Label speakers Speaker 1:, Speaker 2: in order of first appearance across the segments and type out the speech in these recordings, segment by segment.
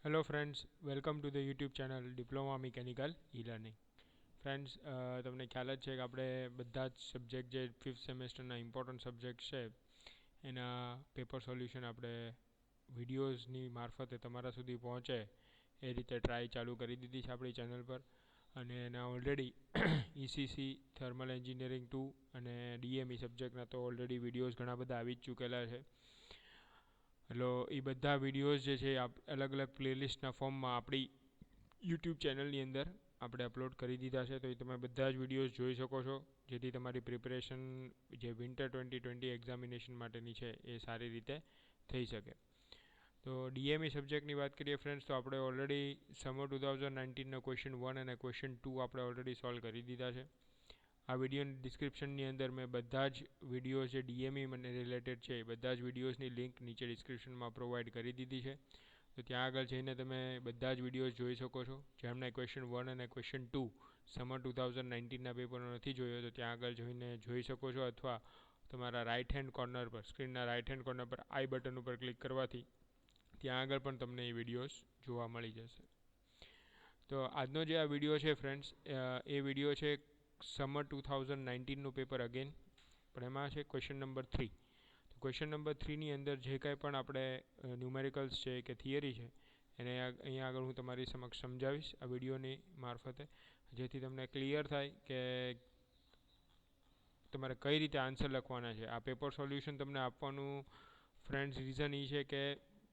Speaker 1: Hello friends, welcome to the YouTube channel Diploma Mechanical E-Learning. Friends તમને ખ્યાલ જ છે કે આપણે બધા જ સબ્જેક્ટ જે 5th સેમેસ્ટરના ઇમ્પોર્ટન્ટ સબ્જેક્ટ છે એના પેપર સોલ્યુશન આપણે વિડીયોઝની મારફતે તમારા સુધી પહોંચે એ રીતે ટ્રાય ચાલુ કરી દીધી છે આપણી ચેનલ પર. અને એના ઓલરેડી ECC થર્મલ એન્જિનિયરિંગ 2 અને DME સબ્જેક્ટના તો ઓલરેડી વિડીયોઝ ઘણા બધા આવી જ ચૂકેલા છે. એટલે એ બધા વિડીયોઝ જે છે અલગ અલગ પ્લેલિસ્ટના ફોર્મમાં આપણી યુટ્યુબ ચેનલની અંદર આપણે અપલોડ કરી દીધા છે. તો એ તમે બધા જ વિડીયોઝ જોઈ શકો છો, જેથી તમારી પ્રિપરેશન જે વિન્ટર 2020 એક્ઝામિનેશન માટેની છે એ સારી રીતે થઈ શકે. તો DME સબ્જેક્ટની વાત કરીએ ફ્રેન્ડ્સ, તો આપણે ઓલરેડી સમર 2019નો ક્વેશ્ચન 1 અને ક્વેશ્ચન 2 આપણે ઓલરેડી સોલ્વ કરી દીધા છે. આ વિડીયોની ડિસ્ક્રિપ્શનની અંદર મેં બધા જ વિડીયોઝ જે DME મને રિલેટેડ છે એ બધા જ વિડીયોઝની લિંક નીચે ડિસ્ક્રિપ્શનમાં પ્રોવાઈડ કરી દીધી છે. તો ત્યાં આગળ જઈને તમે બધા જ વિડીયોઝ જોઈ શકો છો. જેમણે ક્વેશ્ચન 1 અને ક્વેશ્ચન 2 સમર 2019ના પેપરનો નથી જોયો તો ત્યાં આગળ જોઈને જોઈ શકો છો, અથવા તમારા રાઇટ હેન્ડ કોર્નર પર, સ્ક્રીનના રાઇટ હેન્ડ કોર્નર પર આઈ બટન ઉપર ક્લિક કરવાથી ત્યાં આગળ પણ તમને એ વિડીયોઝ જોવા મળી જશે. તો આજનો જે આ વિડીયો છે ફ્રેન્ડ્સ, એ વિડીયો છે સમર 2019નું પેપર અગેન, પણ એમાં છે ક્વેશ્ચન નંબર 3. તો ક્વેશ્ચન નંબર 3ની અંદર જે કાંઈ પણ આપણે ન્યુમેરિકલ્સ છે કે થિયરી છે એને અહીંયા આગળ હું તમારી સમક્ષ સમજાવીશ આ વિડીયોની મારફતે, જેથી તમને ક્લિયર થાય કે તમારે કઈ રીતે આન્સર લખવાના છે. આ પેપર સોલ્યુશન તમને આપવાનું ફ્રેન્ડ્સ રીઝન એ છે કે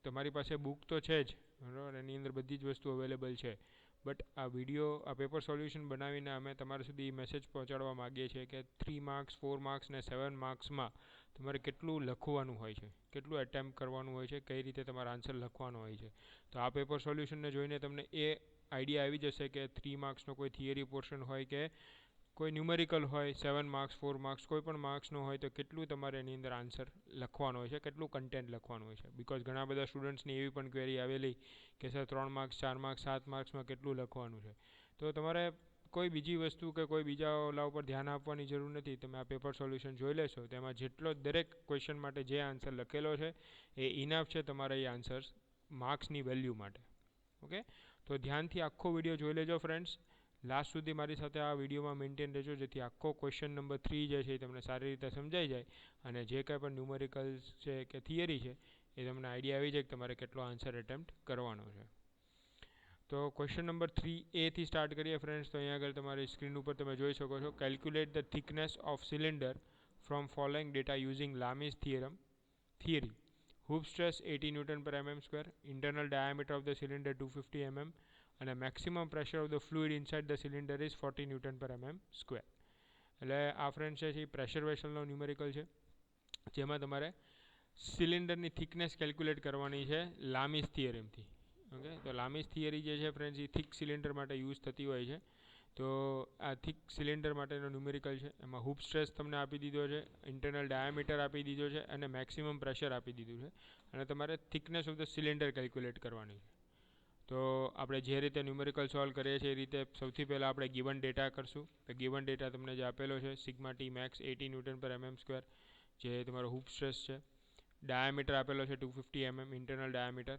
Speaker 1: તમારી પાસે બુક તો છે જ બરાબર, એની અંદર બધી જ વસ્તુ અવેલેબલ છે, બટ આ વિડીયો, આ પેપર સોલ્યુશન બનાવીને અમે તમારા સુધી મેસેજ પહોંચાડવા માગીએ છીએ કે 3 માર્ક્સ, 4 માર્ક્સ ને 7 માર્ક્સમાં તમારે કેટલું લખવાનું હોય છે, કેટલું એટેમ્પ્ટ કરવાનું હોય છે, કઈ રીતે તમારે આન્સર લખવાનો હોય છે. તો આ પેપર સોલ્યુશનને જોઈને તમને એ આઈડિયા આવી જશે કે 3 માર્ક્સનો કોઈ થિયરી પોર્શન હોય કે કોઈ ન્યુમેરિકલ હોય 7 માર્ક્સ, 4 માર્ક્સ, કોઈ પણ માર્ક્સનો હોય તો કેટલું તમારે એની અંદર આન્સર લખવાનો હોય છે, કેટલું કન્ટેન્ટ લખવાનું હોય છે. બિકોઝ ઘણા બધા સ્ટુડન્ટ્સની એવી પણ ક્વેરી આવેલી કે સર 3 માર્ક્સ, 4 માર્ક્સ, 7 માર્ક્સમાં કેટલું લખવાનું છે. તો તમારે કોઈ બીજી વસ્તુ કે કોઈ બીજા ઓલા ઉપર ધ્યાન આપવાની જરૂર નથી. તમે આ પેપર સોલ્યુશન જોઈ લેશો, તેમાં જેટલો દરેક ક્વેશ્ચન માટે જે આન્સર લખેલો છે એ ઇનફ છે તમારા એ આન્સર્સ માર્ક્સની વેલ્યુ માટે. ઓકે, તો ધ્યાનથી આખો વિડીયો જોઈ લેજો ફ્રેન્ડ્સ. લાસ્ટ સુધી મારી સાથે આ વિડીયોમાં મેન્ટેન રહેજો, જેથી આખો ક્વેશ્ચન નંબર 3 જે છે એ તમને સારી રીતે સમજાઈ જાય અને જે કંઈ પણ ન્યુમેરિકલ્સ છે કે થિયરી છે એ તમને આઈડિયા આવી જાય કે તમારે કેટલો આન્સર એટેમ્પ્ટ કરવાનો છે. તો ક્વેશ્ચન નંબર 3A થી સ્ટાર્ટ કરીએ ફ્રેન્ડ્સ. તો અહીંયા આગળ તમારી સ્ક્રીન ઉપર તમે જોઈ શકો છો, calculate the thickness of cylinder from following data using Lame's theory. Hoop stress 80 newton per mm², internal diameter of the cylinder 250 mm અને maximum pressure of the fluid inside the cylinder is 40 newton per mm². એટલે આ friends છે એ pressure વેસલનો numerical છે, જેમાં તમારે સિલિન્ડરની thickness calculate કરવાની છે લામીઝ થિયરમથી. ઓકે, તો લામીઝ થિયરી જે છે ફ્રેન્ડ્સ એ થિક સિલિન્ડર માટે યુઝ થતી હોય છે. તો આ થિક સિલિન્ડર માટેનો ન્યુમેરિકલ છે. એમાં હૂપ સ્ટ્રેસ તમને આપી દીધો છે, ઇન્ટરનલ ડાયામીટર આપી દીધો છે અને મેક્સિમમ પ્રેશર આપી દીધું છે, અને તમારે thickness of the cylinder calculate કરવાની છે. તો આપણે જે રીતે ન્યુમેરિકલ સોલ્વ કરીએ છીએ એ રીતે સૌથી પહેલાં આપણે ગિવન ડેટા કરશું. તો ગિવન ડેટા તમને જે આપેલો છે sigma T max 80 newton per mm², જે તમારો હૂપ સ્ટ્રેસ છે. ડાયામીટર આપેલો છે 250 mm ઇન્ટરનલ ડાયામીટર,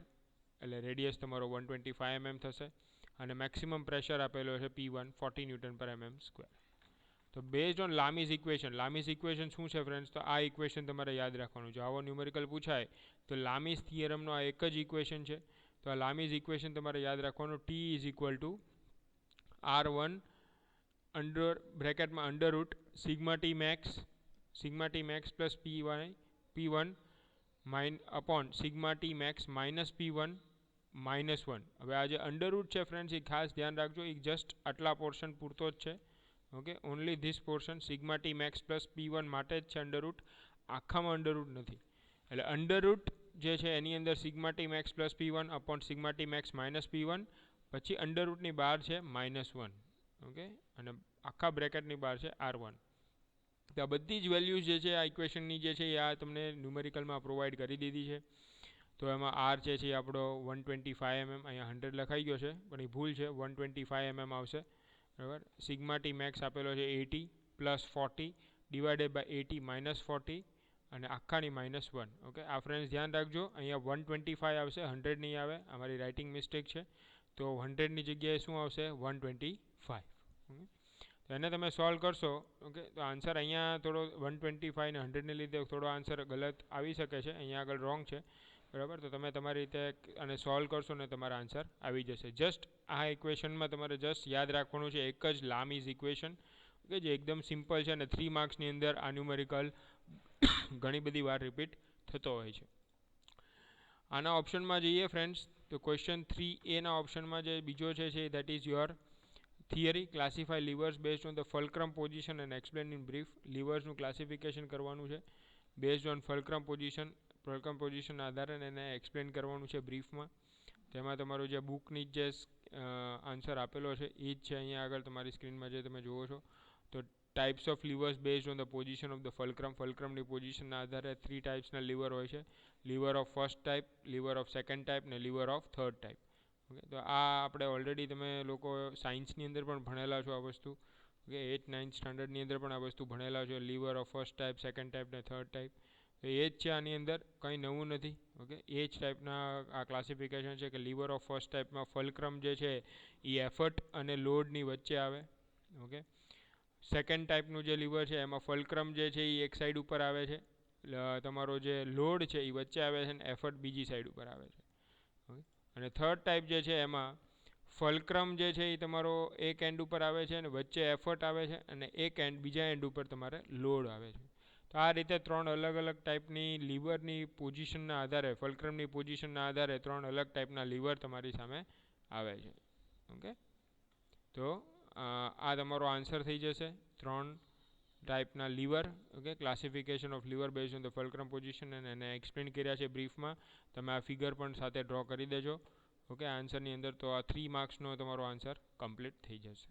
Speaker 1: એટલે રેડિયસ તમારો 125 mm થશે, અને મેક્સિમમ પ્રેશર આપેલો છે P1 40 ન્યૂટન પર mm². તો બેઝડ ઓન લામીઝ ઇક્વેશન, લામીઝ ઇક્વેશન શું છે ફ્રેન્ડ્સ, તો આ ઇક્વેશન તમારે યાદ રાખવાનું છે. આવો ન્યુમેરિકલ પૂછાય તો લામીઝ થિયરમનો આ એક જ ઇક્વેશન છે. તો આ લામીઝ ઇક્વેશન તમારે યાદ રાખવાનું, T is equal to R1 under બ્રેકેટમાં under root sigma T max plus P1 upon sigma T max minus P1 -1. હવે આ જે અંડર રૂટ છે ફ્રેન્ડ્સ એ ખાસ ધ્યાન રાખજો, એ જસ્ટ આટલા પોર્શન પૂરતો જ છે. Okay, only this portion sigma T max plus P1 માટે જ છે અંડર રૂટ, આખામાં અંડર રૂટ નથી. એટલે અંડર રૂટ જે છે એની અંદર sigma T max plus P1 upon sigma T max minus P1, પછી અંડર રૂટની બહાર છે -1. ઓકે, અને આખા બ્રેકેટની બહાર છે R1. તો આ બધી જ વેલ્યુઝ જે છે આ ઇક્વેશનની જે છે એ આ તમને ન્યુમેરિકલમાં પ્રોવાઈડ કરી દીધી છે. તો એમાં R જે છે એ આપણો 125 mm, અહીંયા 100 લખાઈ ગયો છે પણ એ ભૂલ છે, 125 mm આવશે બરાબર. સિગ્મા ટી મેક્સ આપેલો છે 80 પ્લસ 40 ડિવાઇડેડ બાય 80 માઇનસ 40, અને આખાની -1. ઓકે, આ ફ્રેન્ડ્સ ધ્યાન રાખજો, અહીંયા 125 આવશે, 100 નહીં આવે, અમારી રાઇટિંગ મિસ્ટેક છે. તો 100ની જગ્યાએ શું આવશે? 125. ઓકે, તો એને તમે સોલ્વ કરશો. ઓકે, તો આન્સર અહીંયા થોડો 125 ને 100ને લીધે થોડો આન્સર ગલત આવી શકે છે, અહીંયા આગળ રોંગ છે. બરાબર, તો તમે તમારી રીતે આને સોલ્વ કરશો ને તમારા આન્સર આવી જશે. જસ્ટ આ ઇક્વેશનમાં તમારે જસ્ટ યાદ રાખવાનું છે એક જ લામ ઇઝ ઇક્વેશન, કે જે એકદમ સિમ્પલ છે અને 3 માર્ક્સની અંદર આ ન્યુમેરિકલ ઘણી બધી વાર રિપીટ થતો હોય છે. આના ઓપ્શનમાં જઈએ ફ્રેન્ડ્સ, તો ક્વેશ્ચન 3A ના ઓપ્શનમાં જે બીજો છે that is your theory. Classify levers based on the fulcrum position and explain in brief. લીવર્સનું ક્લાસિફિકેશન કરવાનું છે બેઝડ ઓન ફલ્ક્રમ પોઝિશનના આધારે એને એક્સપ્લેન કરવાનું છે બ્રીફમાં. તેમાં તમારું જે બુકની જે આન્સર આપેલો છે એ જ છે અહીંયા આગળ તમારી સ્ક્રીનમાં જે તમે જુઓ છો. તો types of levers based on the position of the ફલ્ક્રમની પોઝિશનના આધારે 3 ટાઈપ્સના લીવર હોય છે. Lever of first type, lever of second type ને lever of third type. Okay, તો આ આપણે ઓલરેડી તમે લોકો સાયન્સની અંદર પણ ભણેલા છો આ વસ્તુ. ઓકે, 8th 9th સ્ટાન્ડર્ડની અંદર પણ આ વસ્તુ ભણેલા છો, lever of first type, second type ને થર્ડ ટાઈપ. તો એ જ છે આની અંદર, કંઈ નવું નથી. ઓકે, એ જ ટાઈપના આ ક્લાસિફિકેશન છે કે લીવર ઓફ ફર્સ્ટ ટાઈપમાં ફલ્ક્રમ જે છે એ એફર્ટ અને લોડની વચ્ચે આવે. ઓકે, સેકન્ડ ટાઈપનું જે લીવર છે એમાં ફલ્ક્રમ જે છે એ એક સાઈડ ઉપર આવે છે, તમારો જે લોડ છે એ વચ્ચે આવે છે અને એફર્ટ બીજી સાઈડ ઉપર આવે છે. ઓકે, અને થર્ડ ટાઈપ જે છે એમાં ફલ્ક્રમ જે છે એ તમારો એક એન્ડ ઉપર આવે છે અને વચ્ચે એફર્ટ આવે છે અને એક એન્ડ બીજા એન્ડ ઉપર તમારે લોડ આવે છે. તો આ રીતે 3 અલગ અલગ ટાઈપની લીવરની પોઝિશનના આધારે, ફલ્ક્રમની પોઝિશનના આધારે 3 અલગ ટાઈપના લીવર તમારી સામે આવે છે. ઓકે, તો આ તમારો આન્સર થઈ જશે, 3 ટાઈપના lever. Okay, classification of lever based on the fulcrum position અને એને એક્સપ્લેન કર્યા છે બ્રીફમાં. તમે આ ફિગર પણ સાથે ડ્રો કરી દેજો. ઓકે, આન્સરની અંદર. તો આ 3 માર્ક્સનો તમારો આન્સર કમ્પ્લીટ થઈ જશે.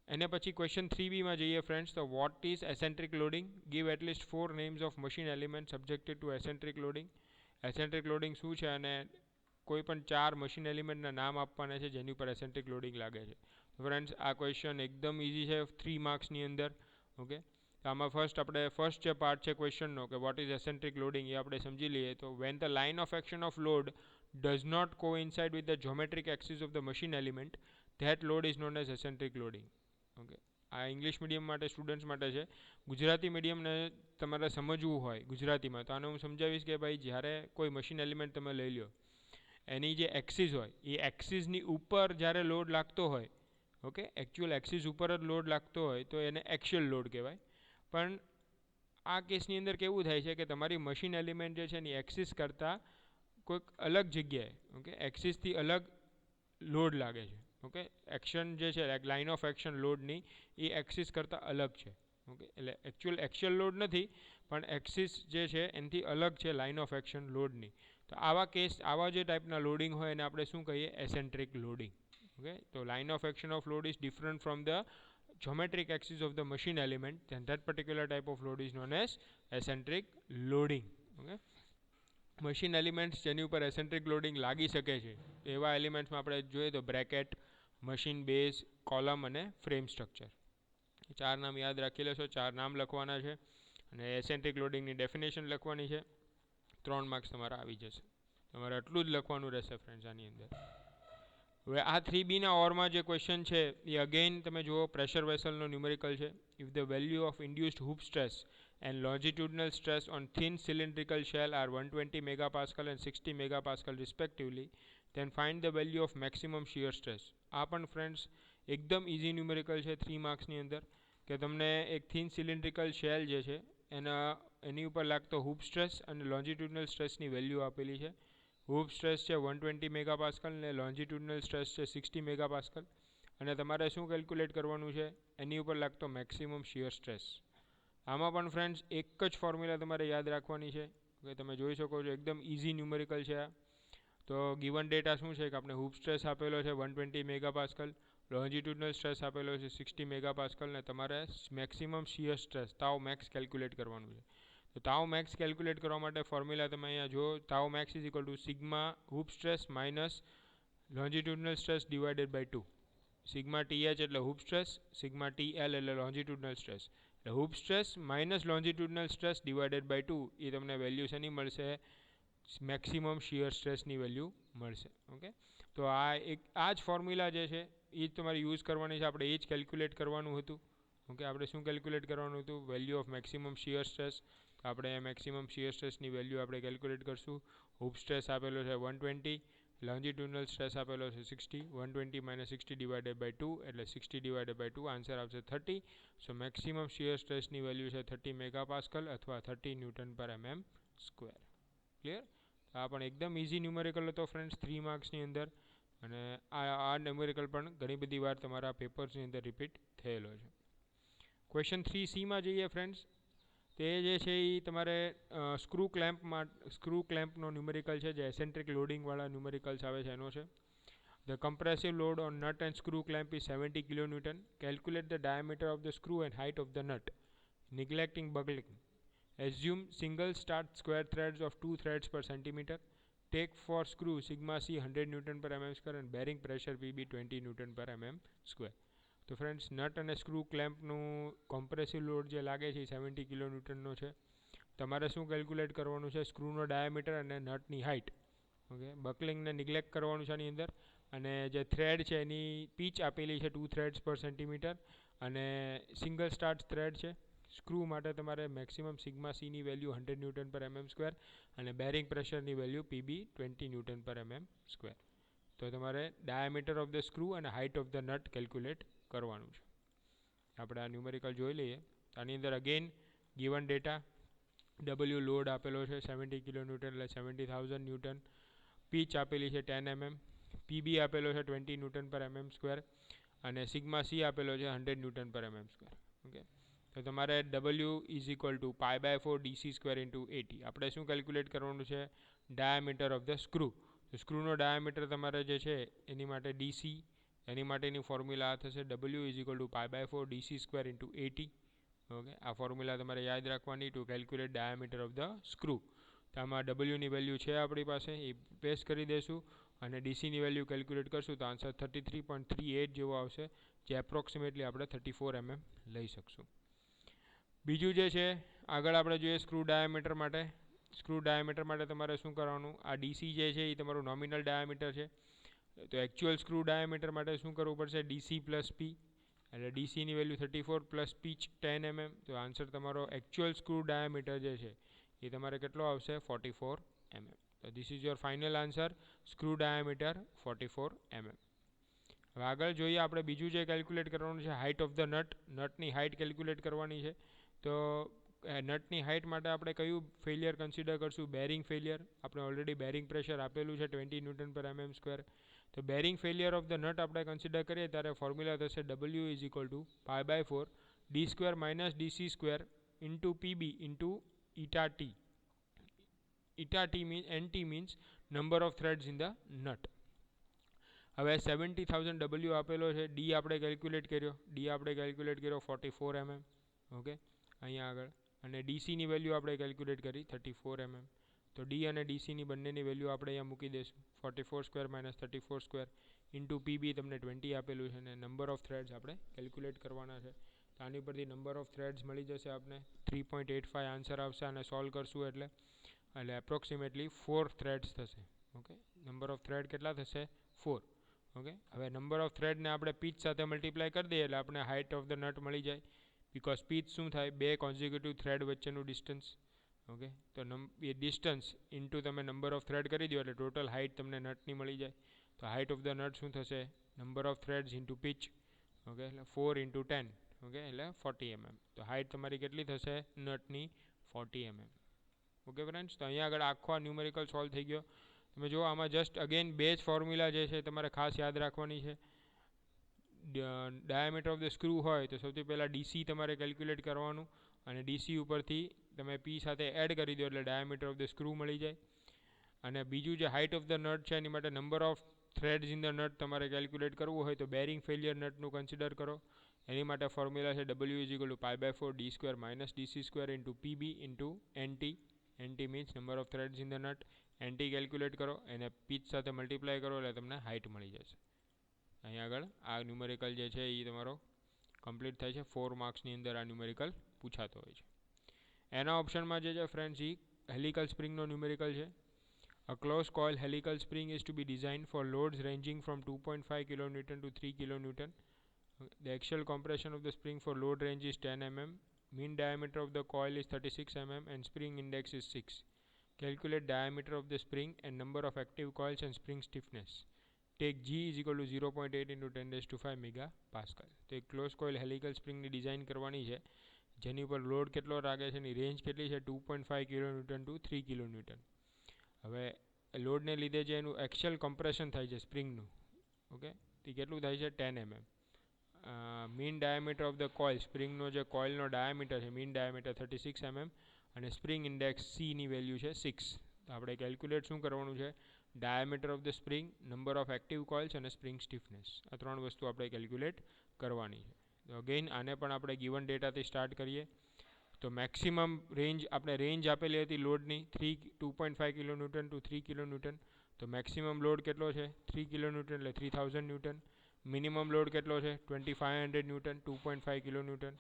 Speaker 1: એને પછી ક્વેશ્ચન 3B જઈએ ફ્રેન્ડ્સ. તો what is eccentric loading? Give at least 4 names of machine element subjected to eccentric loading. Eccentric loading શું છે અને કોઈ પણ 4 મશીન એલિમેન્ટના નામ આપવાના છે જેની ઉપર એસેન્ટ્રિક લોડિંગ લાગે છે. તો ફ્રેન્ડ્સ આ ક્વેશ્ચન એકદમ ઇઝી છે 3 માર્ક્સની અંદર. ઓકે, તો આમાં ફર્સ્ટ જે પાર્ટ છે ક્વેશ્ચનનો કે વોટ ઇઝ એસેન્ટ્રિક લોડિંગ એ આપણે સમજી લઈએ. તો when the line of action of load does not coincide with the geometric axis of the machine element, that load is known as eccentric loading. Okay, આ English medium માટે students માટે છે. ગુજરાતી મીડિયમને તમારે સમજવું હોય ગુજરાતીમાં તો આને હું સમજાવીશ કે ભાઈ જ્યારે કોઈ મશીન એલિમેન્ટ તમે લઈ લો, એની જે એક્સિસ હોય એ એક્સિસની ઉપર જ્યારે લોડ લાગતો હોય, ઓકે, એકચ્યુઅલ એક્સિસ ઉપર જ લોડ લાગતો હોય તો એને એક્શિયલ લોડ કહેવાય. પણ આ કેસની અંદર કેવું થાય છે કે તમારી મશીન એલિમેન્ટ જે છે એની એક્સિસ કરતાં કોઈક અલગ જગ્યાએ, ઓકે, એક્સિસથી અલગ લોડ લાગે છે. ઓકે, એક્શન જે છે લાઇન ઓફ એક્શન લોડની એ એક્સિસ કરતાં અલગ છે. ઓકે, એટલે એકચ્યુઅલ એક્શિયલ લોડ નથી પણ એક્સિસ જે છે એનાથી અલગ છે લાઇન ઓફ એક્શન લોડની. તો આવા જે ટાઈપના લોડિંગ હોય એને આપણે શું કહીએ? Eccentric loading. ઓકે, તો line of action of load is different from the geometric axis of the machine element, then that particular type of load is known as eccentric loading. Okay, machine elements જેની ઉપર eccentric loading લાગી શકે છે એવા એલિમેન્ટ્સમાં આપણે જોઈએ તો bracket, machine base, column અને ફ્રેમ સ્ટ્રક્ચર. 4 નામ યાદ રાખી લેશો, 4 નામ લખવાના છે અને એસેન્ટ્રિક લોડિંગની ડેફિનેશન લખવાની છે. 3 માર્ક્સ તમારા આવી જશે. તમારે આટલું જ લખવાનું રહેશે ફ્રેન્ડ્સ આની અંદર. હવે આ 3Bના ઓરમાં જે ક્વેશ્ચન છે એ અગેન તમે જુઓ પ્રેશર વેસલનો ન્યુમેરિકલ છે. If the value of induced hoop stress and longitudinal stress on thin cylindrical shell are 120 megapascal and 60 megapascal respectively, then find the value of maximum shear stress. આ પણ friends એકદમ easy numerical છે 3 માર્ક્સની અંદર, કે તમને એક thin cylindrical shell જે છે એની ઉપર લાગતો હૂપ સ્ટ્રેસ અને લોન્જિટ્યુડનલ સ્ટ્રેસની વેલ્યુ આપેલી છે. હૂપ સ્ટ્રેસ છે 120 મેગાપાસ્કલ ને લોન્જિટ્યુડનલ સ્ટ્રેસ છે 60 મેગાપાસ્કલ, અને તમારે શું કેલ્ક્યુલેટ કરવાનું છે? એની ઉપર લાગતો મેક્સિમમ શિયર સ્ટ્રેસ. આમાં પણ ફ્રેન્ડ્સ એક જ ફોર્મ્યુલા તમારે યાદ રાખવાની છે કે તમે જોઈ શકો છો એકદમ ઇઝી ન્યુમેરિકલ છે આ. તો ગિવન ડેટા શું છે કે આપણે હૂપ સ્ટ્રેસ આપેલો છે 120 મેગાપાસ્કલ, લોન્જિટ્યુડનલ સ્ટ્રેસ આપેલો છે 60 મેગાપાસ્કલ ને તમારે મેક્સિમમ શિયર સ્ટ્રેસ તાવ મેક્સ કેલ્ક્યુલેટ કરવાનું છે. તો તાવ મેક્સ કેલ્ક્યુલેટ કરવા માટે ફોર્મ્યુલા તમે અહીંયા જો, tau max is equal to sigma hoop stress minus longitudinal stress divided by 2. Sigma TH એટલે હૂપ સ્ટ્રેસ, સિગ્મા TL એટલે લોન્જિટ્યુડનલ સ્ટ્રેસ. એટલે hoop stress minus longitudinal stress divided by 2 એ તમને વેલ્યુ શેની મળશે, મેક્સિમમ શિયર સ્ટ્રેસની value મળશે. Okay, તો આ જ ફોર્મ્યુલા જે છે એ જ તમારે યુઝ કરવાની છે. આપણે એ જ કેલ્ક્યુલેટ કરવાનું હતું. ઓકે, આપણે શું કેલ્ક્યુલેટ કરવાનું હતું, value of maximum shear stress. તો આપણે મેક્સિમમ શિયર સ્ટ્રેસની વેલ્યુ આપણે કેલ્ક્યુલેટ કરશું. હૂપ સ્ટ્રેસ આપેલો છે 120, લોન્જિટ્યુડનલ સ્ટ્રેસ આપેલો છે 60. 120 માઇનસ 60 ડિવાઇડેડ બાય 2 એટલે 60 ડિવાઇડેડ બાય 2 આન્સર આવશે 30. સો મેક્સિમમ શિયર સ્ટ્રેસની વેલ્યુ છે 30 મેગાપાસ્કલ અથવા 30 ન્યૂટન પર mm સ્ક્વેર. ક્લિયર? આ પણ એકદમ ઇઝી ન્યુમેરિકલ હતો ફ્રેન્ડ્સ, 3 માર્ક્સની અંદર. અને આ ન્યુમેરિકલ પણ ઘણી બધી વાર તમારા પેપર્સની અંદર રિપીટ થયેલો છે. ક્વેશ્ચન 3C જઈએ ફ્રેન્ડ્સ. તે જે છે એ તમારે સ્ક્રૂ ક્લેમ્પનો ન્યુમેરિકલ છે, જે એસેન્ટ્રિક લોડિંગવાળા ન્યુમેરિકલ્સ આવે છે એનો છે. The compressive load on nut and screw clamp is 70 kN. Calculate the diameter of the screw and height of the nut, neglecting buckling. Assume single start square threads of 2 threads per centimeter. Take for screw sigma c 100 Newton per mm square and bearing pressure Pb 20 Newton per mm square. તો friends, nut અને screw ક્લેમ્પનું compressive load જે લાગે છે એ 70 kN છે. તમારે શું calculate કરવાનું છે, સ્ક્રૂનો ડાયામીટર અને નટની હાઇટ. ઓકે, બકલિંગને નિગ્લેક્ટ કરવાનું છે આની અંદર. અને જે થ્રેડ છે એની પીચ આપેલી છે 2 threads per centimeter અને સિંગલ સ્ટાર્ટ થ્રેડ છે. સ્ક્રૂ માટે તમારે મેક્સિમમ સિગ્મા સીની value 100 Newton per mm square અને બેરિંગ પ્રેશરની value Pb 20 Newton per mm square. તો તમારે ડાયામીટર ઓફ ધ સ્ક્રૂ અને height of the nut calculate કરવાનું છે. આપણે આ ન્યુમેરિકલ જોઈ લઈએ. આની અંદર again given data, W load આપેલો છે 70 kN એટલે 70,000 ન્યૂટન. પીચ આપેલી છે 10 mm, Pb આપેલો છે 20 Newton per mm square અને સિગ્મા C આપેલો છે 100 Newton per mm square. Okay, તો તમારે W is equal to π/4 DC square into 80. આપણે શું કેલ્ક્યુલેટ કરવાનું છે, ડાયામીટર ઓફ ધ સ્ક્રૂ. તો સ્ક્રૂનો ડાયામીટર તમારે જે છે એની માટે DC, એની માટેની ફોર્મ્યુલા આ થશે W is equal to π/4 DC square into 80. Okay, આ ફોર્મ્યુલા તમારે યાદ રાખવાની to calculate diameter of the screw. તો આમાં Wની વેલ્યુ છે આપણી પાસે, એ પેસ્ટ કરી દઈશું અને DCની વેલ્યુ કેલ્ક્યુલેટ કરશું તો આન્સર 33.38 જેવો આવશે, જે એપ્રોક્સિમેટલી આપણે 34 mm લઈ શકશું. બીજું જે છે આગળ આપણે જોઈએ સ્ક્રૂ ડાયામીટર માટે. સ્ક્રૂ ડાયામીટર માટે તમારે શું કરવાનું, આ DC જે છે એ તમારું નોમિનલ ડાયામીટર છે. તો એકચ્યુઅલ સ્ક્રૂ ડાયામીટર માટે શું કરવું પડશે, DC પ્લસ P. એટલે DCની વેલ્યુ 34 પ્લસ પીચ 10 mm. તો આન્સર તમારો એકચ્યુઅલ સ્ક્રૂ ડાયામીટર જે છે એ તમારે કેટલો આવશે, 44 mm. તો this is your final answer, screw diameter 44 mm. હવે આગળ જોઈએ આપણે બીજું જે કેલ્ક્યુલેટ કરવાનું છે, હાઇટ ઓફ ધ નટ. નટની હાઇટ કેલ્ક્યુલેટ કરવાની છે. તો નટની હાઇટ માટે આપણે કયું ફેલિયર કન્સિડર કરશું, બેરિંગ ફેલિયર. આપણે ઓલરેડી બેરિંગ પ્રેશર આપેલું છે 20 Newton per mm square. તો bearing failure of the nut આપણે કન્સિડર કરીએ ત્યારે ફોર્મ્યુલા થશે W is equal to π/4 D square minus DC square into PB into eta T. Eta T NT means number of threads in the nut. હવે 70,000 W આપેલો છે, D આપણે calculate કર્યો, D આપણે કેલ્ક્યુલેટ કર્યો 44 mm. ઓકે, અહીંયા આગળ. અને DCની વેલ્યુ આપણે કેલ્ક્યુલેટ કરી 34 mm. તો D અને DCની બંનેની વેલ્યુ આપણે અહીંયા મૂકી દઈશું, 44 square minus 34 square into PB તમને 20 આપેલું છે અને નંબર ઓફ થ્રેડ્સ આપણે કેલ્ક્યુલેટ કરવાના છે. તો આની પરથી નંબર ઓફ થ્રેડ્સ મળી જશે આપણે, 3.85 આન્સર આવશે આને સોલ્વ કરશું એટલે એપ્રોક્સિમેટલી 4 થ્રેડ્સ થશે. ઓકે, નંબર ઓફ થ્રેડ કેટલા થશે, 4. ઓકે, હવે નંબર ઓફ થ્રેડને આપણે પીચ સાથે મલ્ટીપ્લાય કરી દઈએ એટલે આપણે હાઇટ ઓફ ધ નટ મળી જાય. બિકોઝ પીચ શું થાય, બે કોન્ઝિક્યુટિવ થ્રેડ વચ્ચેનું ડિસ્ટન્સ. ઓકે, તો એ ડિસ્ટન્સ ઇન્ટુ તમે નંબર ઓફ થ્રેડ કરી દો એટલે ટોટલ હાઇટ તમને નટની મળી જાય. તો હાઇટ ઓફ ધ નટ શું થશે, number of threads into pitch. Okay, એટલે 4 ઇન્ટુ 10. ઓકે, એટલે 40 mm. તો હાઇટ તમારી કેટલી થશે નટની, 40 mm. ઓકે ફ્રેન્ડ્સ, તો અહીંયા આગળ આખો ન્યુમેરિકલ સોલ્વ થઈ ગયો. તમે જો આમાં જસ્ટ અગેન બે જ ફોર્મ્યુલા જે છે તમારે ખાસ યાદ રાખવાની છે. ડાયામીટર ઓફ ધ સ્ક્રૂ હોય તો સૌથી પહેલાં DC તમારે કેલ્ક્યુલેટ કરવાનું અને DC ઉપરથી તમે P સાથે એડ કરી દો એટલે ડાયામીટર ઓફ ધ સ્ક્રૂ મળી જાય. અને બીજું જે હાઇટ ઓફ ધ નટ છે એની માટે number of threads in the nut તમારે કેલ્ક્યુલેટ કરવું હોય તો બેરિંગ ફેલિયર નટનું કન્સિડર કરો. એની માટે ફોર્મ્યુલા છે W is equal to π/4 D square minus DC square into PB into NT. NT means number of threads in the nut. NT calculate કરો, એને pitch સાથે મલ્ટીપ્લાય કરો એટલે તમને હાઇટ મળી જશે. અહીં આગળ આ ન્યુમેરિકલ જે છે એ તમારો કમ્પ્લીટ થાય છે. 4 માર્ક્સની અંદર આ ન્યુમેરિકલ પૂછાતો હોય છે. એના ઓપ્શનમાં જે છે ફ્રેન્ડ્સ એ હેલિકલ સ્પ્રિંગનો ન્યુમેરિકલ છે. A closed coil helical spring is to be designed for loads ranging from 2.5 kN to 3 kN. The axial compression of the spring for load range is 10 mm. Mean diameter of the coil is 36 mm and spring index is 6. Calculate diameter of the spring and number of active coils and spring stiffness. Take G is equal to 0.8 into 10 raised to 5 megapascal. તો એક close coil helical સ્પ્રિંગની design કરવાની છે જેની ઉપર load કેટલો લાગે છે, એની range કેટલી છે 2.5 kN to 3 kN. હવે લોડને લીધે જે એનું એક્શિયલ કમ્પ્રેશન થાય છે સ્પ્રિંગનું, ઓકે, તે કેટલું થાય છે 10 mm. Mean diameter of the coil, સ્પ્રિંગનો જે કોઇલનો ડાયામીટર છે મીન ડાયામીટર 36 mm અને સ્પ્રિંગ ઇન્ડેક્સ સીની વેલ્યુ છે 6. તો આપણે કેલ્ક્યુલેટ શું કરવાનું છે, diameter of the spring, number of active coils અને સ્પ્રિંગ સ્ટીફનેસ, આ ત્રણ વસ્તુ આપણે કેલ્ક્યુલેટ કરવાની છે. તો અગેઇન આને પણ આપણે ગિવન ડેટાથી સ્ટાર્ટ કરીએ. તો મેક્સિમમ રેન્જ આપણે રેન્જ આપેલી હતી લોડની 2.5 kN ટુ 3 kN. તો મેક્સિમમ લોડ કેટલો છે 3 kN એટલે 3000 ન્યૂટન. મિનિમમ લોડ કેટલો છે 2500 ન્યૂટન 2.5 kN.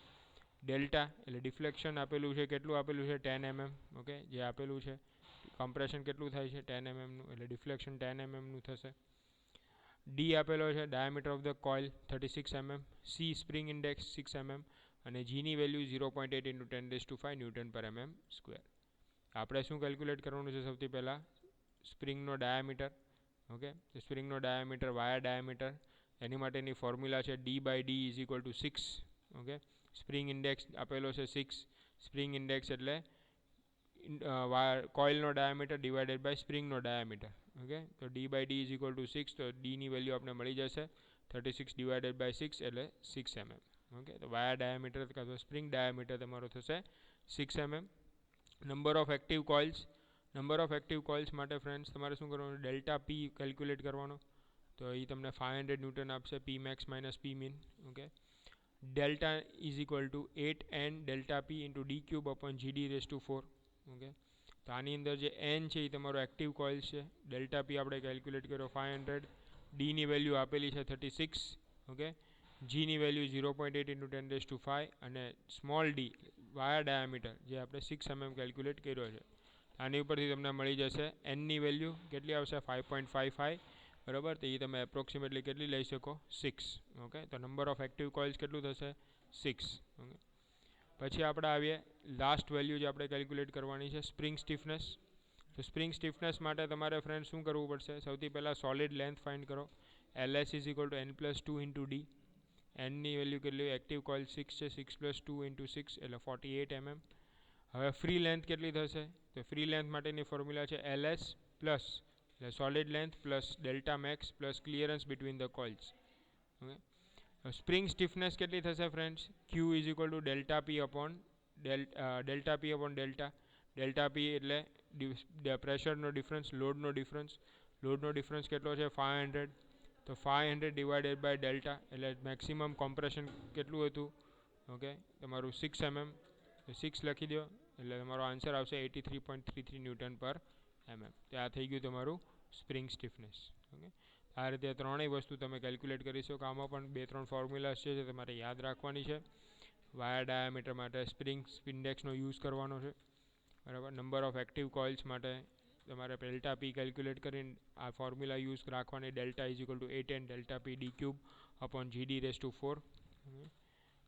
Speaker 1: ડેલ્ટા એટલે ડિફ્લેક્શન આપેલું છે, કેટલું આપેલું છે 10 mm, ઓકે, જે આપેલું છે. કમ્પ્રેશન કેટલું થાય છે 10 mm નું, એટલે ડિફ્લેક્શન 10 mm નું થશે. ડી આપેલો છે diameter of the coil 36 mm, C spring index 6 mm અને જીની value 0.8 into 10 raised to 5 newton પર mm સ્ક્વેર. આપણે શું કેલ્ક્યુલેટ કરવાનું છે સૌથી પહેલાં, સ્પ્રિંગનો ડાયામીટર, ઓકે. તો સ્પ્રિંગનો ડાયામીટર વાયા ડાયામીટર, એની માટેની ફોર્મ્યુલા છે D/D is equal to 6, okay. Spring index આપેલો છે 6. સ્પ્રિંગ ઇન્ડેક્સ એટલે કોઇલનો ડાયામીટર ડિવાઇડેડ બાય સ્પ્રિંગનો ડાયામીટર, ઓકે. તો D/D ઇઝ ઇક્વલ ટુ 6. તો ડીની વેલ્યુ આપણે મળી જશે 36 ડિવાઇડેડ બાય 6 એટલે 6 mm, ઓકે. તો વાયા ડાયામીટર કાં તો સ્પ્રિંગ ડાયામીટર તમારો થશે 6 mm. Number of active coils, number of active coils માટે ફ્રેન્ડ્સ તમારે શું કરવાનું, ડેલ્ટા પી કેલ્ક્યુલેટ કરવાનો. તો એ તમને 500 ન્યૂટન આપશે, P max minus P mean, okay. Delta is equal to 8n delta P into D cube upon GD raise to 4, okay. તો આની અંદર જે એન છે એ તમારો એક્ટિવ કોઇલ્સ છે. ડેલ્ટા પી આપણે કેલ્ક્યુલેટ કર્યો 500, ડીની વેલ્યુ આપેલી છે 36, ઓકે. જીની વેલ્યુ 0.8 into 10 raised to 5 અને સ્મોલ ડી વાયા ડાયામીટર જે આપણે 6 mm કેલ્ક્યુલેટ કર્યો છે. આની ઉપરથી તમને મળી જશે એનની વેલ્યુ કેટલી આવશે 5.55, બરાબર. તો એ તમે એપ્રોક્સિમેટલી કેટલી લઈ શકો 6, ઓકે. તો નંબર ઓફ એક્ટિવ કોઇલ્સ કેટલું થશે 6, ઓકે. પછી આપણે આવીએ લાસ્ટ વેલ્યુ જે આપણે કેલ્ક્યુલેટ કરવાની છે સ્પ્રિંગ સ્ટીફનેસ. તો સ્પ્રિંગ સ્ટીફનેસ માટે તમારે ફ્રેન્ડ શું કરવું પડશે, સૌથી પહેલાં સોલિડ લેન્થ ફાઇન્ડ કરો. LS is equal to n+2 × D. એનની વેલ્યુ કેટલી, એક્ટિવ કોઇલ 6 છે, 6 + 2 × 6 એટલે 48 mm. હવે ફ્રી લેન્થ કેટલી થશે, તો ફ્રી લેન્થ માટેની ફોર્મ્યુલા છે LS પ્લસ એટલે solid length plus delta max plus clearance between the coils, okay. Spring stiffness કેટલી થશે friends, Q is equal to delta P upon delta. Delta P એટલે પ્રેશરનો ડિફરન્સ, લોડનો ડિફરન્સ. લોડનો difference કેટલો છે 500. તો 500 ડિવાઇડેડ બાય ડેલ્ટા એટલે મેક્સિમમ કોમ્પ્રેશન કેટલું હતું, ઓકે, તમારું 6 mm. 6 લખી દો એટલે તમારો આન્સર આવશે 83.33 ન્યૂટન પર mm. તો આ થઈ ગયું તમારું સ્પ્રિંગ સ્ટીફનેસ, ઓકે. આ રીતે ત્રણેય વસ્તુ તમે કેલ્ક્યુલેટ કરી શકો. આમાં પણ 2-3 ફોર્મ્યુલાસ છે જે તમારે યાદ રાખવાની છે. વાયા ડાયામીટર માટે સ્પ્રિંગ ઇન્ડેક્સનો યુઝ કરવાનો છે, બરાબર. નંબર ઓફ એક્ટિવ કોઇલ્સ માટે તમારે ડેલ્ટા પી કેલ્ક્યુલેટ કરીને આ ફોર્મ્યુલા યુઝ રાખવાની, delta is equal to 8n delta P D cube upon GD raise to 4.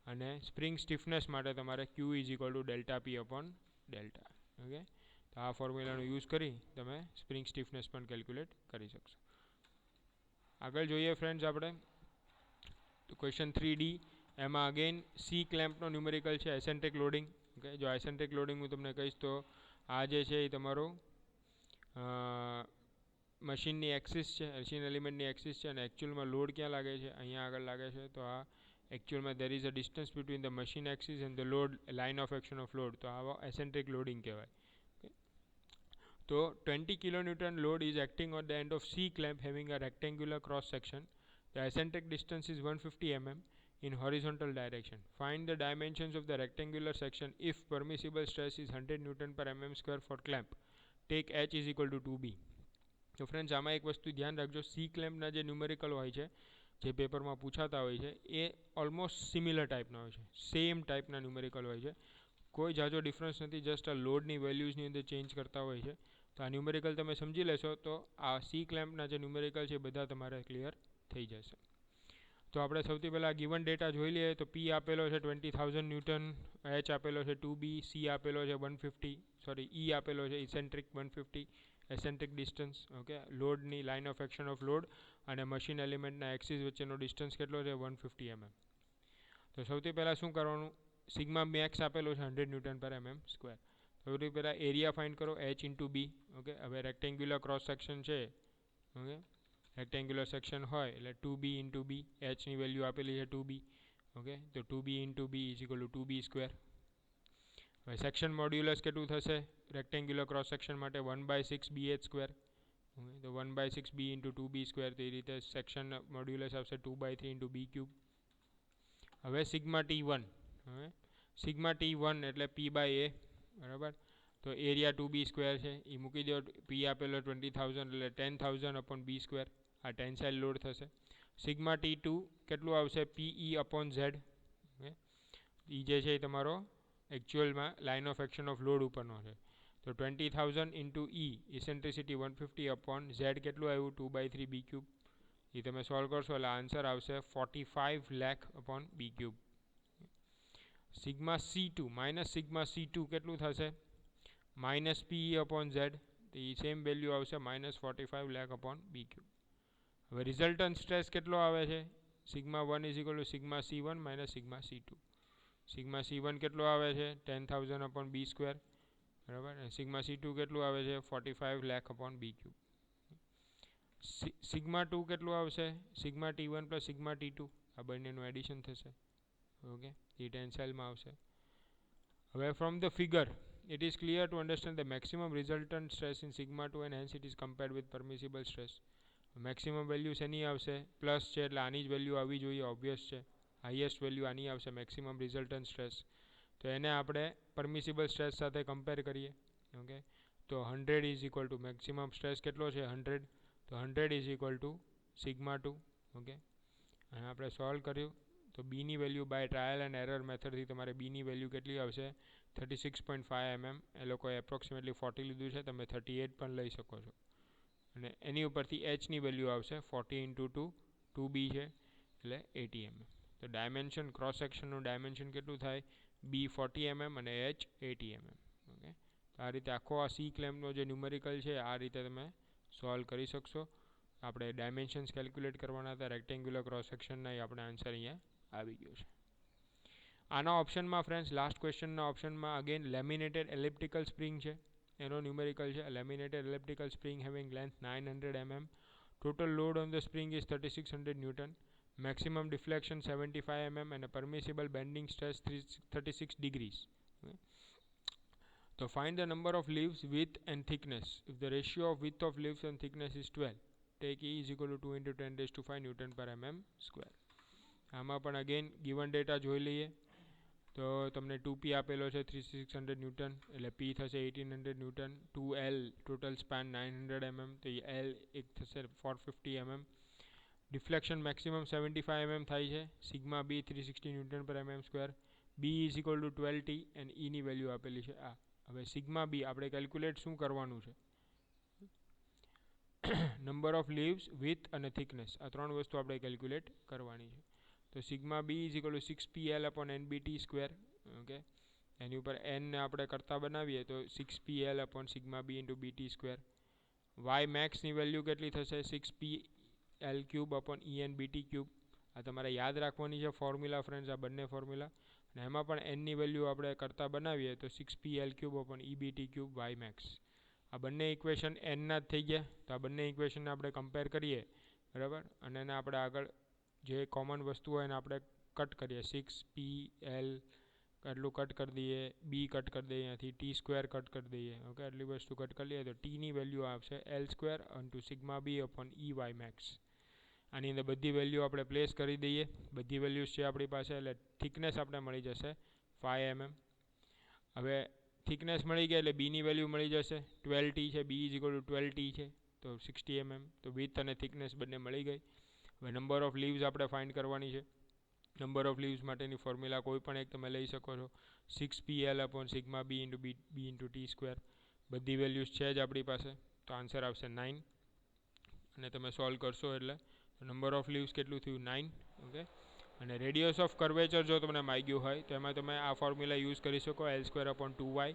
Speaker 1: અને સ્પ્રિંગ સ્ટીફનેસ માટે તમારે Q is equal to delta P upon delta, okay. તો આ ફોર્મ્યુલાનો યુઝ કરી તમે સ્પ્રિંગ સ્ટીફનેસ પણ કેલ્ક્યુલેટ કરી શકશો. આગળ જોઈએ ફ્રેન્ડ્સ આપણે તો ક્વેશ્ચન 3D. એમાં અગેન સી ક્લેમ્પનો ન્યુમેરિકલ છે એસેન્ટ્રિક લોડિંગ, ઓકે. જો એસેન્ટ્રિક લોડિંગ હું તમને કહીશ તો આ જે છે એ તમારો મશીનની એક્સિસ છે, મશીન એલિમેન્ટની એક્સિસ છે અને એકચ્યુઅલમાં લોડ ક્યાં લાગે છે, અહીંયા આગળ લાગે છે. તો આ એકચ્યુઅલમાં there is a distance between the machine axis and the load, line of action of load. તો આવા એસેન્ટ્રિક લોડિંગ કહેવાય. તો 20 kN load is acting on the end of C clamp having a rectangular cross section. The eccentric distance is 150 mm in horizontal direction. Find the dimensions of the rectangular section if permissible stress is 100 Nm/mm² for clamp. Take H is equal to 2B. તો friends આમાં એક વસ્તુ ધ્યાન રાખજો, C ક્લેમ્પના જે numerical હોય છે જે પેપરમાં પૂછાતા હોય છે એ ઓલમોસ્ટ સિમિલર ટાઈપના હોય છે, સેમ ટાઈપના ન્યુમેરિકલ હોય છે. કોઈ જાજો ડિફરન્સ નથી, જસ્ટ આ લોડની વેલ્યુઝની અંદર ચેન્જ કરતા હોય છે. તો આ ન્યુમેરિકલ તમે સમજી લેશો તો આ સી ક્લેમ્પના જે ન્યુમેરિકલ છે બધા તમારે ક્લિયર થઈ જશે. તો આપણે સૌથી પહેલાં ગિવન ડેટા જોઈ લઈએ. તો પી આપેલો છે 20,000 ન્યૂટન, એચ આપેલો છે 2b, સી આપેલો છે 150, સોરી ઈ આપેલો છે ઇસેન્ટ્રિક 150 એસેન્ટ્રિક ડિસ્ટન્સ. ઓકે, લોડની line of action of load અને મશીન એલિમેન્ટના એક્સિસ વચ્ચેનો ડિસ્ટન્સ કેટલો છે 150 mm. તો સૌથી પહેલાં શું કરવાનું, સિગ્મા મેક્સ આપેલો છે 100 ન્યૂટન પર mm સ્ક્વેર. સૌથી પહેલાં એરિયા ફાઇન્ડ કરો h ઇન્ટુ બી. ઓકે, હવે રેક્ટેન્ગ્યુલર ક્રોસ સેક્શન છે. ઓકે, રેક્ટેન્ગ્યુલર સેક્શન હોય એટલે 2b ઇન્ટુ બી, એચની વેલ્યુ આપેલી છે 2b. ઓકે, તો 2b into B is equal to 2b square. હવે સેક્શન મોડ્યુલસ કેટલું થશે રેક્ટેન્ગ્યુલર ક્રોસ સેક્શન માટે 1/6 bh સ્ક્વેર. ઓકે, તો 1/6 b ઇન્ટુ 2b સ્ક્વેર, તો એ રીતે સેક્શન મોડ્યુલસ આવશે 2/3 ઇન્ટુ બી ક્યુબ. હવે સિગ્મા T1, હવે સિગ્મા T1 એટલે P બાય A, બરાબર. તો એરિયા 2b સ્ક્વેર છે એ મૂકી દો. P આપેલો 20,000 એટલે 10,000 અપોન બી સ્ક્વેર, આ ટેન્સાઇલ લોડ થશે. સિગ્મા T2 કેટલું આવશે PE અપોન Z. એ જે છે એ તમારો એકચ્યુઅલમાં line of action of load ઉપરનો છે. તો 20,000 into E eccentricity 150 upon Z કેટલું આવ્યું 2/3 બી ક્યુબ. એ તમે સોલ્વ કરશો એટલે આન્સર આવશે 45 lakh upon B cube. Sigma C2 minus sigma C2 કેટલું થશે માઇનસ PE અપોન Z. તો એ સેમ વેલ્યુ આવશે -45 લાખ અપોન બી ક્યુબ. હવે રિઝલ્ટન્ટ સ્ટ્રેસ કેટલો આવે છે sigma 1 is equal to sigma C1 minus sigma C2. Sigma C1 કેટલો આવે છે 10,000 અપોન બી સ્ક્વેર, બરાબર. અને સિગ્મા C2 કેટલું આવે છે 45 lakh upon B cube. Sigma 2 કેટલું આવશે sigma T1 plus sigma T2, આ બંનેનું એડિશન થશે. ઓકે, એ ટેન્સાઇલમાં આવશે. હવે from the figure it is clear to understand the maximum resultant stress in sigma 2 and hence it is compared with permissible stress. Maximum value શેની આવશે plus છે એટલે આની જ વેલ્યુ આવવી જોઈએ, ઓબ્વિયસ છે. હાઈએસ્ટ વેલ્યુ આની આવશે મેક્સિમમ રિઝલ્ટન્ટ સ્ટ્રેસ. તો એને આપણે પરમિસિબલ સ્ટ્રેસ સાથે કમ્પેર કરીએ. ઓકે, તો 100 is equal to maximum stress કેટલો છે 100. તો 100 is equal to sigma 2. Okay, અને આપણે સોલ્વ કર્યું તો બીની value by trial and error મેથડથી તમારે બીની વેલ્યુ કેટલી આવશે 36.5 mm. એ લોકોએ એપ્રોક્સિમેટલી 40 લીધું છે, તમે 38 પણ લઈ શકો છો. અને એની ઉપરથી એચની વેલ્યુ આવશે 40 ઇન્ટુ 2b છે એટલે 80 mm. તો ડાયમેન્શન ક્રોસ સેક્શનનું ડાયમેન્શન કેટલું થાય બી 40 mm અને એચ 80 mm. ઓકે, તો આ રીતે આખો આ સી ક્લેમ્પનો જે ન્યુમેરિકલ છે આ રીતે તમે સોલ્વ કરી શકશો. આપણે ડાયમેન્શન્સ કેલ્ક્યુલેટ કરવાના હતા રેક્ટેન્ગ્યુલર ક્રોસ સેક્શનના, એ આપણે આન્સર અહીંયા આવી ગયો છે. આના ઓપ્શનમાં ફ્રેન્ડ્સ લાસ્ટ ક્વેશ્ચનના ઓપ્શનમાં અગેન લેમિનેટેડ એલિપ્ટિકલ સ્પ્રિંગ છે, એનો ન્યુમેરિકલ છે. Laminated elliptical spring having length 900 mm. Total load on the spring is 3600 newton. maximum deflection 75 mm and a permissible bending stress 36 degrees. Okay. So find the number of leaves, width and thickness. If the ratio of width of leaves and thickness is 12, take E is equal to 2 into 10 raised to 5 Newton per mm square. આમાં પણ again given data જોઈ લઈએ. તો તમને 2p આપેલો છે 3600 newton એટલે p થશે 1800 newton. 2l total span 900 mm, તો એ l એક થશે 450 mm. ડિફ્લેક્શન મેક્સિમમ 75 mm થાય છે. સિગ્મા b 360 ન્યૂટન પર mm square. b is equal two 12t અને ની વેલ્યુ આપેલી છે આ. હવે સિગ્મા બી આપણે કેલ્ક્યુલેટ શું કરવાનું છે નંબર ઓફ લીવ્સ, વિથ અને થિકનેસ, આ ત્રણ વસ્તુ આપણે કેલ્ક્યુલેટ કરવાની છે. તો sigma B is equal to 6pl upon nbt square. Okay, એની ઉપર n ને આપણે કરતા બનાવીએ તો 6pl upon sigma B into B T square. Y મેક્સની વેલ્યુ કેટલી થશે 6pl cube upon en B T cube. આ તમારે યાદ રાખવાની છે ફોર્મ્યુલા ફ્રેન્ડ્સ, આ બંને ફોર્મ્યુલા. અને એમાં પણ એનની વેલ્યુ આપણે કરતા બનાવીએ તો 6pl cube upon BT cube Y max. આ બંને ઇક્વેશન એનના જ થઈ ગયા. તો આ બંને ઇક્વેશનને આપણે કમ્પેર કરીએ, બરાબર, અને એને આપણે આગળ જે કોમન વસ્તુ હોય એને આપણે કટ કરીએ. 6pl એટલું કટ કરી દઈએ, બી કટ કરી દઈએ, અહીંયાથી ટી સ્ક્વેર કટ કરી દઈએ. ઓકે, એટલી વસ્તુ કટ કરી લઈએ તો ટીની વેલ્યુ આવશે L square into sigma B upon E Y max. આની અંદર બધી વેલ્યુ આપણે પ્લેસ કરી દઈએ, બધી વેલ્યુઝ છે આપણી પાસે. એટલે થિકનેસ આપણે મળી જશે 5 mm. હવે થિકનેસ મળી ગયા એટલે બીની વેલ્યુ મળી જશે 12t છે, બી ઇઝ ઇક્વલ ટુ 12t છે તો 60 mm. તો વિથ અને થિકનેસ બંને મળી ગઈ. હવે નંબર ઓફ લીવ્સ આપણે ફાઇન્ડ કરવાની છે. નંબર ઓફ લીવ્સ માટેની ફોર્મ્યુલા કોઈ પણ એક તમે લઈ શકો છો. 6PL/σB into B into T square બધી વેલ્યુઝ છે જ આપણી પાસે. તો આન્સર આવશે 9. અને તમે સોલ્વ કરશો એટલે નંબર ઓફ લીવ્સ કેટલું થયું 9. ઓકે. અને રેડિયસ ઓફ કર્વેચર જો તમને માગ્યું હોય તો એમાં તમે આ ફોર્મ્યુલા યુઝ કરી શકો L²/2y.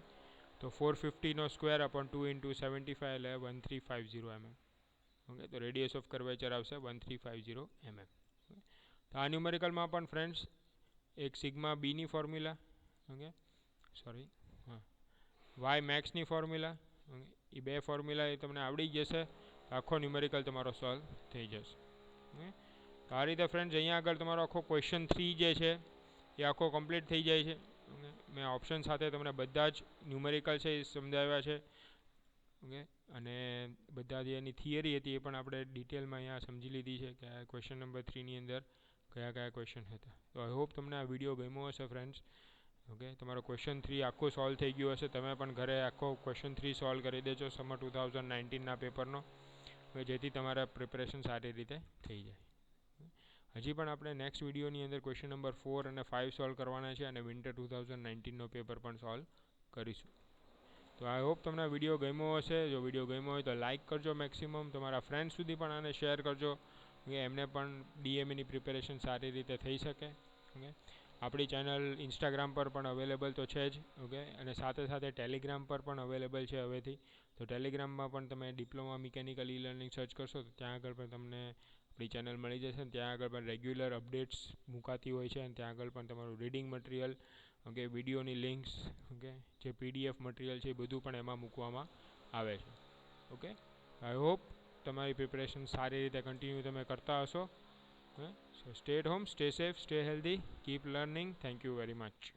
Speaker 1: તો 450 સ્ક્વેર અપોન 2 ઇન્ટુ 75 એટલે 1350 mm. ઓકે. તો રેડિયસ ઓફ કર્વેચર આવશે 1350 mm. તો આ ન્યુમેરિકલમાં પણ ફ્રેન્ડ્સ એક સિગ્મા બીની ફોર્મ્યુલા, ઓકે, સોરી, હા, વાય મેક્સની ફોર્મ્યુલા, એ બે ફોર્મ્યુલા એ તમને આવડી જશે. આખો ન્યુમેરિકલ તમારો સોલ્વ થઈ જશે. ઓકે. તો આ રીતે ફ્રેન્ડ્સ અહીંયા આગળ તમારો આખો ક્વેશ્ચન 3 જે છે એ આખો કમ્પ્લીટ થઈ જાય છે. મેં ઓપ્શન સાથે તમને બધા જ ન્યુમેરિકલ છે એ સમજાવ્યા છે. ઓકે. અને બધા જે એની થિયરી હતી એ પણ આપણે ડિટેલમાં અહીંયા સમજી લીધી છે કે આ ક્વેશ્ચન નંબર 3ની અંદર કયા કયા ક્વેશ્ચન હતા. તો આઈ હોપ તમને આ વિડીયો ગમ્યો હશે ફ્રેન્ડ્સ. ઓકે. તમારો ક્વેશ્ચન 3 આખો સોલ્વ થઈ ગયો હશે. તમે પણ ઘરે આખો ક્વેશ્ચન 3 સોલ્વ કરી દેજો સમર 2019ના પેપરનો, જેથી તમારા પ્રિપરેશન સારી રીતે થઈ જાય. હજી પણ આપણે નેક્સ્ટ વિડીયોની અંદર ક્વેશ્ચન નંબર 4 અને 5 સોલ્વ કરવાના છે અને વિન્ટર 2019નો પેપર પણ સોલ્વ કરીશું. તો આઈ હોપ તમને આ વિડીયો ગમ્યો હશે. જો વિડીયો ગમ્યો હોય તો લાઇક કરજો મેક્સિમમ, તમારા ફ્રેન્ડ્સ સુધી પણ આને શેર કરજો કે એમને પણ DMEની પ્રિપેરેશન સારી રીતે થઈ શકે. ઓકે. આપણી ચેનલ ઇન્સ્ટાગ્રામ પર પણ અવેલેબલ તો છે જ. ઓકે. અને સાથે સાથે ટેલિગ્રામ પર પણ અવેલેબલ છે હવેથી. તો ટેલિગ્રામમાં પણ તમે diploma mechanical e learning search કરશો તો ત્યાં આગળ પણ તમને આપણી ચેનલ મળી જશે. ત્યાં આગળ પણ રેગ્યુલર અપડેટ્સ મુકાતી હોય છે અને ત્યાં આગળ પણ તમારું રીડિંગ મટીરિયલ, ઓકે, વિડીયોની લિંક્સ, ઓકે, જે PDF મટીરિયલ છે એ બધું પણ એમાં મૂકવામાં આવે છે. ઓકે. આઈ હોપ તમારી પ્રિપરેશન સારી રીતે કન્ટિન્યુ તમે કરતા હશો. So stay at home, stay safe, stay healthy, keep learning. Thank you very much.